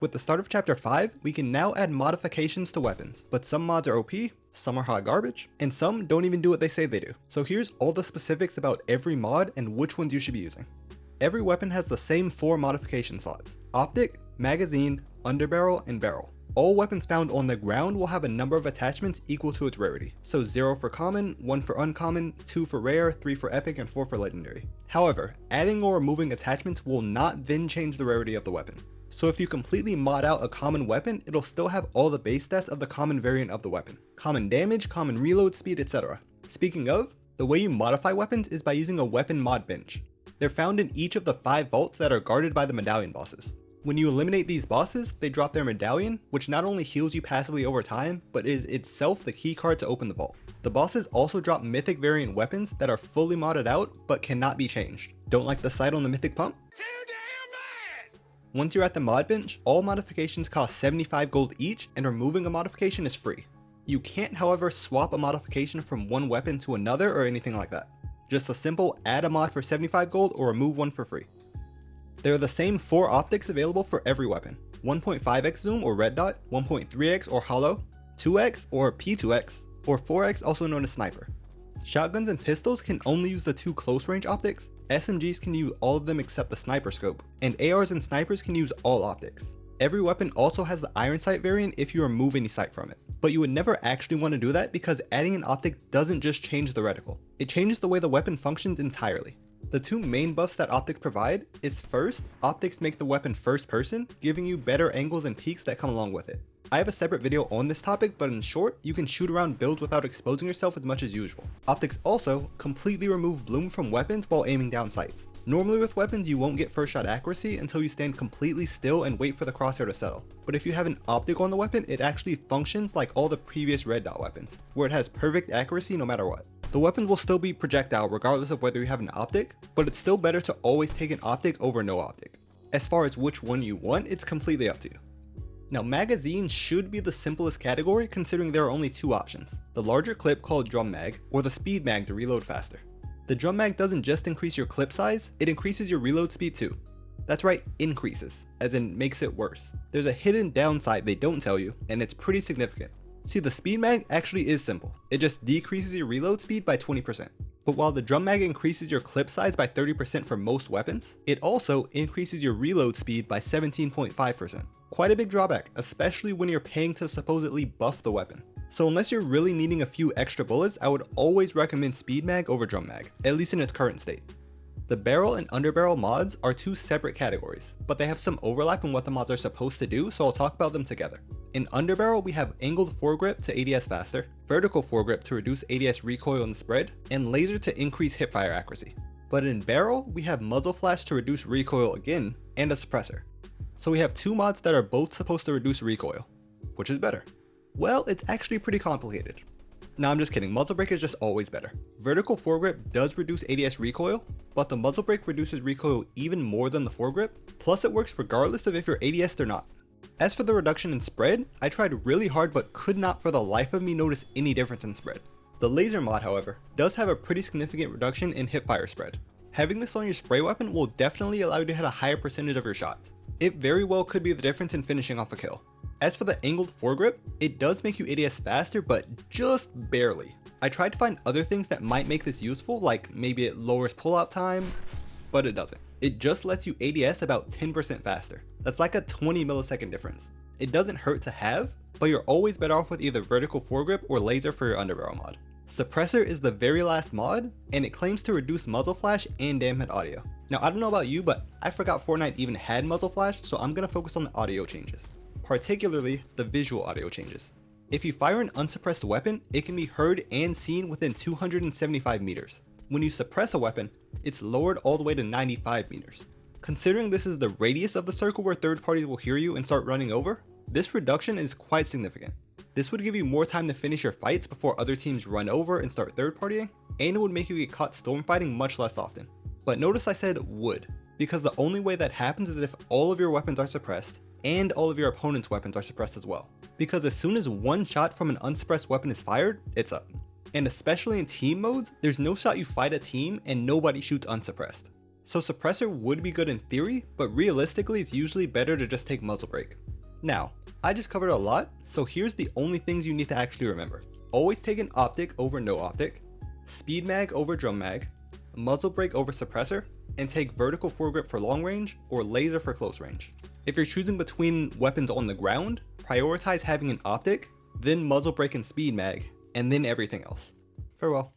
With the start of Chapter 5, we can now add modifications to weapons, but some mods are OP, some are hot garbage, and some don't even do what they say they do. So here's all the specifics about every mod and which ones you should be using. Every weapon has the same 4 modification slots: optic, magazine, underbarrel, and barrel. All weapons found on the ground will have a number of attachments equal to its rarity. So 0 for common, 1 for uncommon, 2 for rare, 3 for epic, and 4 for legendary. However, adding or removing attachments will not then change the rarity of the weapon. So if you completely mod out a common weapon, it'll still have all the base stats of the common variant of the weapon. Common damage, common reload speed, etc. Speaking of, the way you modify weapons is by using a weapon mod bench. They're found in each of the 5 vaults that are guarded by the medallion bosses. When you eliminate these bosses, they drop their medallion, which not only heals you passively over time, but is itself the key card to open the vault. The bosses also drop mythic variant weapons that are fully modded out, but cannot be changed. Don't like the sight on the mythic pump? Once you're at the mod bench, all modifications cost 75 gold each, and removing a modification is free. You can't, however, swap a modification from one weapon to another or anything like that. Just a simple add a mod for 75 gold or remove one for free. There are the same 4 optics available for every weapon: 1.5x zoom or red dot, 1.3x or hollow, 2x or P2x, or 4x also known as sniper. Shotguns and pistols can only use the 2 close range optics, SMGs can use all of them except the sniper scope, and ARs and snipers can use all optics. Every weapon also has the iron sight variant if you remove any sight from it. But you would never actually want to do that because adding an optic doesn't just change the reticle, it changes the way the weapon functions entirely. The 2 main buffs that optics provide is first, optics make the weapon first person, giving you better angles and peaks that come along with it. I have a separate video on this topic, but in short, you can shoot around builds without exposing yourself as much as usual. Optics also completely remove bloom from weapons while aiming down sights. Normally with weapons you won't get first shot accuracy until you stand completely still and wait for the crosshair to settle. But if you have an optic on the weapon, it actually functions like all the previous red dot weapons, where it has perfect accuracy no matter what. The weapons will still be projectile regardless of whether you have an optic, but it's still better to always take an optic over no optic. As far as which one you want, it's completely up to you. Now magazine should be the simplest category considering there are only 2 options: the larger clip called drum mag, or the speed mag to reload faster. The drum mag doesn't just increase your clip size, it increases your reload speed too. That's right, increases, as in makes it worse. There's a hidden downside they don't tell you, and it's pretty significant. See, the speed mag actually is simple, it just decreases your reload speed by 20%. But while the drum mag increases your clip size by 30% for most weapons, it also increases your reload speed by 17.5%. Quite a big drawback, especially when you're paying to supposedly buff the weapon. So unless you're really needing a few extra bullets, I would always recommend speed mag over drum mag, at least in its current state. The barrel and underbarrel mods are 2 separate categories, but they have some overlap in what the mods are supposed to do, so I'll talk about them together. In underbarrel, we have angled foregrip to ADS faster, vertical foregrip to reduce ADS recoil and spread, and laser to increase hipfire accuracy. But in barrel, we have muzzle flash to reduce recoil again, and a suppressor. So we have 2 mods that are both supposed to reduce recoil. Which is better? Well, it's actually pretty complicated. No, I'm just kidding, muzzle brake is just always better. Vertical foregrip does reduce ADS recoil, but the muzzle brake reduces recoil even more than the foregrip, plus it works regardless of if you're ADS'd or not. As for the reduction in spread, I tried really hard but could not for the life of me notice any difference in spread. The laser mod, however, does have a pretty significant reduction in hipfire spread. Having this on your spray weapon will definitely allow you to hit a higher percentage of your shots. It very well could be the difference in finishing off a kill. As for the angled foregrip, it does make you ADS faster, but just barely. I tried to find other things that might make this useful, like maybe it lowers pullout time, but it doesn't. It just lets you ADS about 10% faster. That's like a 20 millisecond difference. It doesn't hurt to have, but you're always better off with either vertical foregrip or laser for your underbarrel mod. Suppressor is the very last mod, and it claims to reduce muzzle flash and dampened audio. Now I don't know about you, but I forgot Fortnite even had muzzle flash, so I'm gonna focus on the audio changes. Particularly the visual audio changes. If you fire an unsuppressed weapon, it can be heard and seen within 275 meters. When you suppress a weapon, it's lowered all the way to 95 meters. Considering this is the radius of the circle where third parties will hear you and start running over, this reduction is quite significant. This would give you more time to finish your fights before other teams run over and start third partying, and it would make you get caught stormfighting much less often. But notice I said would, because the only way that happens is if all of your weapons are suppressed, and all of your opponent's weapons are suppressed as well. Because as soon as one shot from an unsuppressed weapon is fired, it's up. And especially in team modes, there's no shot you fight a team and nobody shoots unsuppressed. So suppressor would be good in theory, but realistically it's usually better to just take muzzle brake. Now, I just covered a lot, so here's the only things you need to actually remember. Always take an optic over no optic, speed mag over drum mag, muzzle brake over suppressor, and take vertical foregrip for long range or laser for close range. If you're choosing between weapons on the ground, prioritize having an optic, then muzzle brake and speed mag, and then everything else. Farewell.